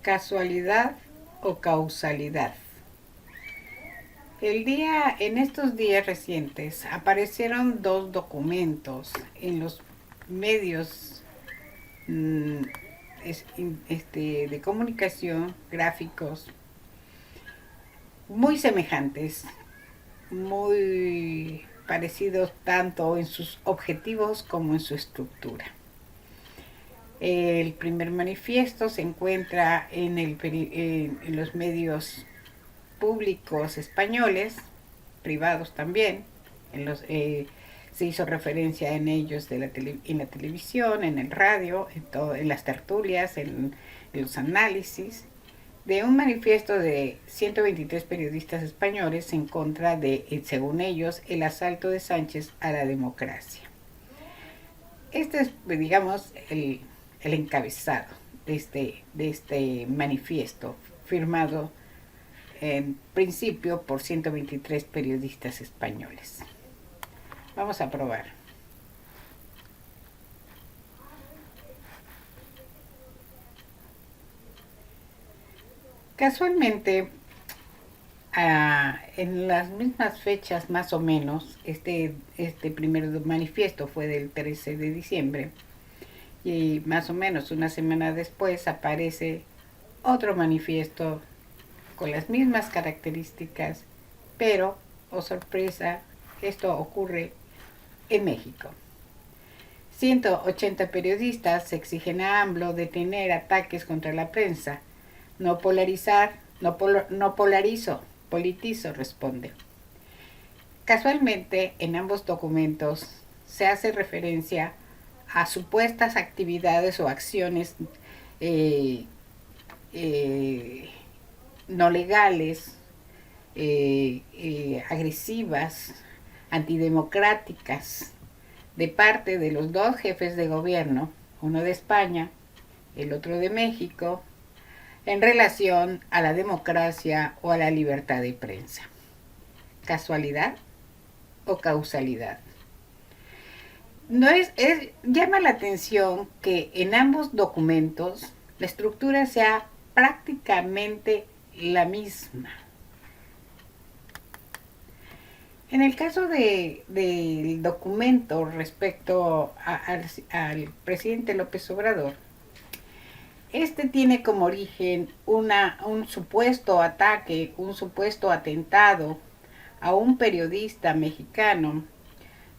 Casualidad o causalidad. En estos días recientes aparecieron dos documentos en los medios mm, de comunicación, gráficos, muy semejantes, muy parecidos tanto en sus objetivos como en su estructura. El primer manifiesto se encuentra en los medios públicos españoles, privados también, se hizo referencia en ellos en la televisión, en el radio, en las tertulias, en los análisis, de un manifiesto de 123 periodistas españoles en contra de, según ellos, el asalto de Sánchez a la democracia. Este es, digamos, el encabezado de este manifiesto firmado en principio por 123 periodistas españoles. Vamos a probar. Casualmente, en las mismas fechas más o menos, este primer manifiesto fue del 13 de diciembre y más o menos una semana después aparece otro manifiesto con las mismas características, pero, oh sorpresa, esto ocurre en México. 180 periodistas exigen a AMLO detener ataques contra la prensa. No polarizar, no polarizo, politizo, responde. Casualmente, en ambos documentos se hace referencia a supuestas actividades o acciones eh, eh, no legales, agresivas, antidemocráticas, de parte de los dos jefes de gobierno, uno de España, el otro de México, en relación a la democracia o a la libertad de prensa. ¿Casualidad o causalidad? No llama la atención que en ambos documentos la estructura sea prácticamente la misma. En el caso del documento respecto al presidente López Obrador, este tiene como origen un supuesto ataque, un supuesto atentado a un periodista mexicano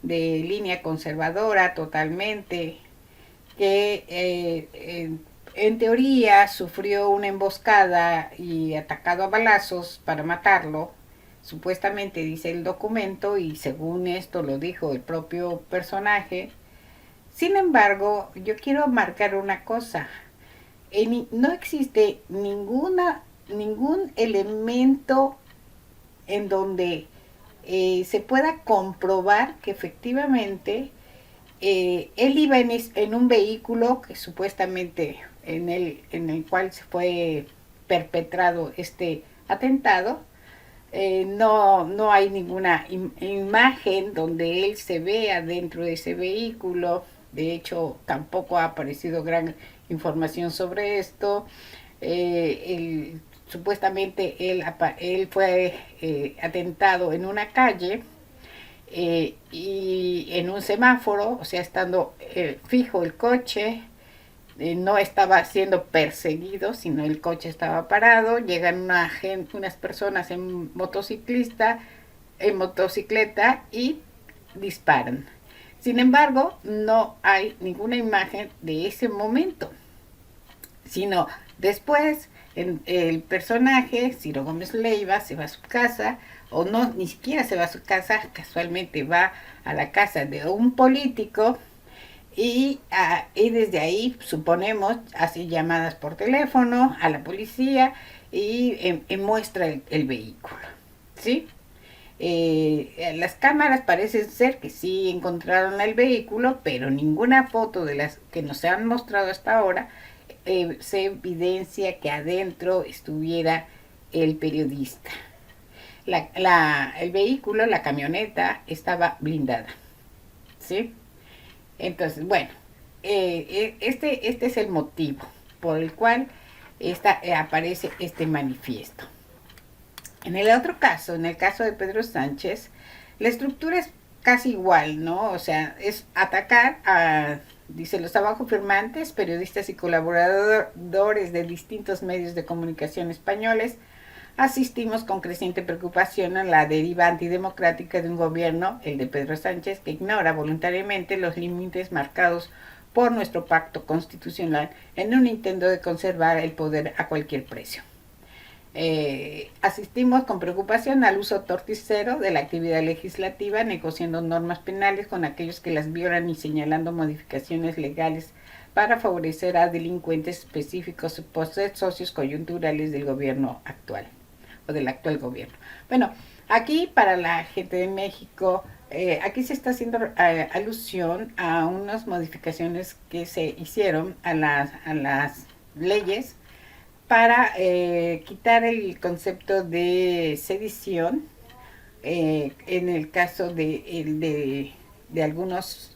de línea conservadora totalmente, que en teoría sufrió una emboscada y atacado a balazos para matarlo. Supuestamente dice el documento y según esto lo dijo el propio personaje. Sin embargo, yo quiero marcar una cosa. No existe ningún elemento en donde se pueda comprobar que efectivamente él iba en un vehículo que supuestamente en el cual se fue perpetrado este atentado. No hay ninguna imagen donde él se vea dentro de ese vehículo. De hecho, tampoco ha aparecido gran información sobre esto. Supuestamente él fue atentado en una calle y en un semáforo, o sea, estando fijo el coche, no estaba siendo perseguido, sino el coche estaba parado, llegan unas personas en motocicleta y disparan. Sin embargo, no hay ninguna imagen de ese momento, sino después el personaje, Ciro Gómez Leiva, se va a su casa, o no, ni siquiera se va a su casa, casualmente va a la casa de un político y desde ahí, suponemos, hace llamadas por teléfono a la policía y muestra el vehículo, ¿sí? Las cámaras parecen ser que sí encontraron el vehículo, pero ninguna foto de las que nos han mostrado hasta ahora se evidencia que adentro estuviera el periodista. El vehículo, la camioneta, estaba blindada, ¿sí? Entonces, bueno, este es el motivo por el cual aparece este manifiesto. En el otro caso, en el caso de Pedro Sánchez, la estructura es casi igual, ¿no? O sea, es atacar a, dice, los abajo firmantes, periodistas y colaboradores de distintos medios de comunicación españoles. Asistimos con creciente preocupación a la deriva antidemocrática de un gobierno, el de Pedro Sánchez, que ignora voluntariamente los límites marcados por nuestro pacto constitucional en un intento de conservar el poder a cualquier precio. Asistimos con preocupación al uso torticero de la actividad legislativa, negociando normas penales con aquellos que las violan y señalando modificaciones legales para favorecer a delincuentes específicos por ser socios coyunturales del gobierno actual o del actual gobierno. Bueno, aquí para la gente de México, aquí se está haciendo alusión a unas modificaciones que se hicieron a las leyes para quitar el concepto de sedición en el caso de algunos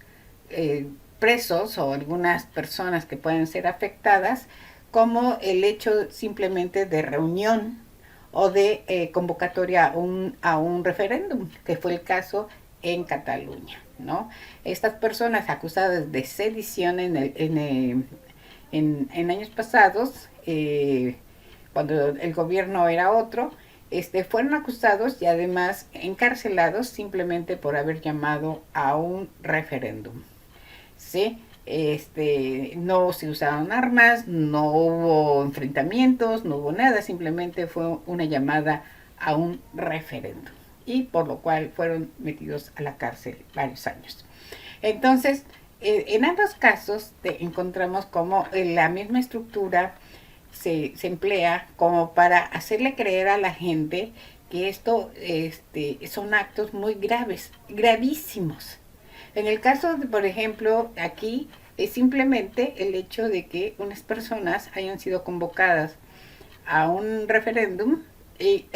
presos o algunas personas que pueden ser afectadas, como el hecho simplemente de reunión o de convocatoria a un referéndum, que fue el caso en Cataluña, ¿no? Estas personas acusadas de sedición en años pasados, cuando el gobierno era otro, fueron acusados y además encarcelados simplemente por haber llamado a un referéndum. ¿Sí? No se usaron armas, no hubo enfrentamientos, no hubo nada, simplemente fue una llamada a un referéndum y por lo cual fueron metidos a la cárcel varios años. Entonces, en ambos casos encontramos como la misma estructura se emplea como para hacerle creer a la gente que esto son actos muy graves, gravísimos. En el caso, por ejemplo, aquí es simplemente el hecho de que unas personas hayan sido convocadas a un referéndum y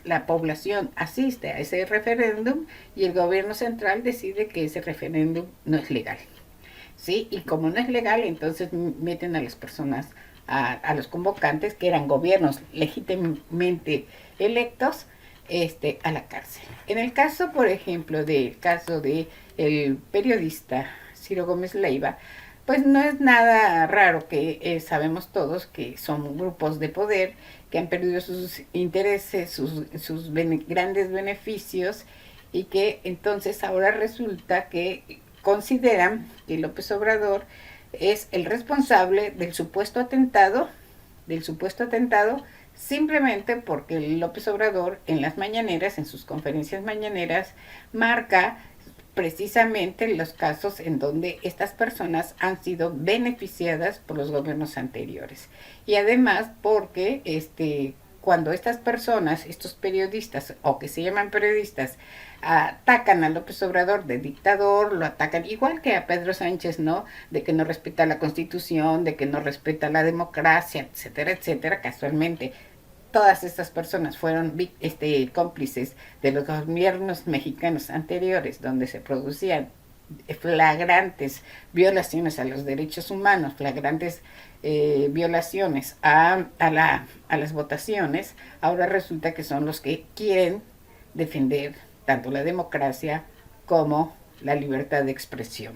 la población asiste a ese referéndum y el gobierno central decide que ese referéndum no es legal. ¿Sí? Y como no es legal, entonces meten a las personas, a los convocantes, que eran gobiernos legítimamente electos, a la cárcel. En el caso, por ejemplo, del caso de el periodista Ciro Gómez Leiva, pues no es nada raro que sabemos todos que son grupos de poder que han perdido sus intereses, sus grandes beneficios y que entonces ahora resulta que consideran que López Obrador es el responsable del supuesto atentado, simplemente porque López Obrador en las mañaneras, en sus conferencias mañaneras, marca precisamente los casos en donde estas personas han sido beneficiadas por los gobiernos anteriores. Y además porque cuando estas personas, estos periodistas, o que se llaman periodistas, atacan a López Obrador de dictador, lo atacan igual que a Pedro Sánchez, ¿no? De que no respeta la Constitución, de que no respeta la democracia, etcétera, etcétera. Casualmente, todas estas personas fueron cómplices de los gobiernos mexicanos anteriores, donde se producían flagrantes violaciones a los derechos humanos, flagrantes violaciones a las votaciones. Ahora resulta que son los que quieren defender tanto la democracia como la libertad de expresión.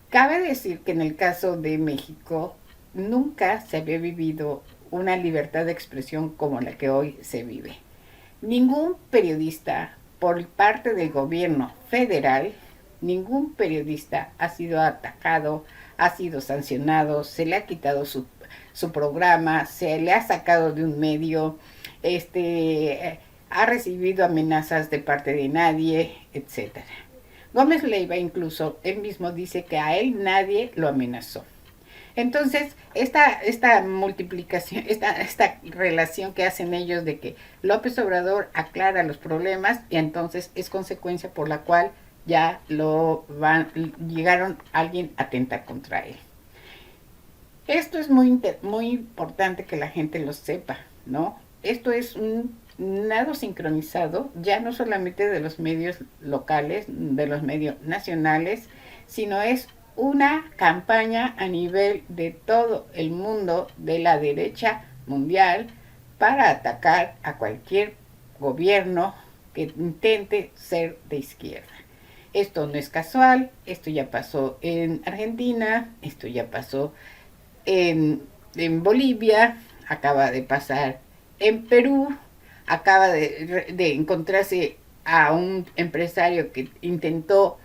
Cabe decir que en el caso de México nunca se había vivido una libertad de expresión como la que hoy se vive. Ningún periodista, por parte del gobierno federal, ningún periodista ha sido atacado, ha sido sancionado, se le ha quitado su programa, se le ha sacado de un medio, ha recibido amenazas de parte de nadie, etc. Gómez Leiva incluso, él mismo dice que a él nadie lo amenazó. Entonces, esta multiplicación, esta relación que hacen ellos de que López Obrador aclara los problemas y entonces es consecuencia por la cual ya llegaron alguien a atentar contra él. Esto es muy importante que la gente lo sepa, ¿no? Esto es un nado sincronizado, ya no solamente de los medios locales, de los medios nacionales, sino es una campaña a nivel de todo el mundo, de la derecha mundial para atacar a cualquier gobierno que intente ser de izquierda. Esto no es casual, esto ya pasó en Argentina, esto ya pasó en Bolivia, acaba de pasar en Perú, acaba de encontrarse a un empresario que intentó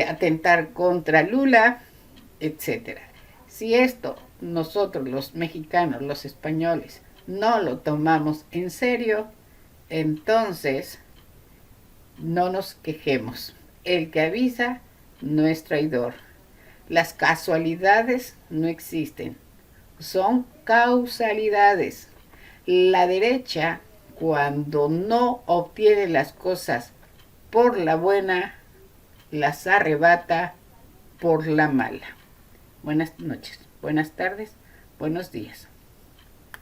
atentar contra Lula, etcétera. Si esto nosotros los mexicanos, los españoles, no lo tomamos en serio, entonces no nos quejemos. El que avisa no es traidor. Las casualidades no existen, son causalidades. La derecha, cuando no obtiene las cosas por la buena, las arrebata por la mala. Buenas noches, buenas tardes, buenos días.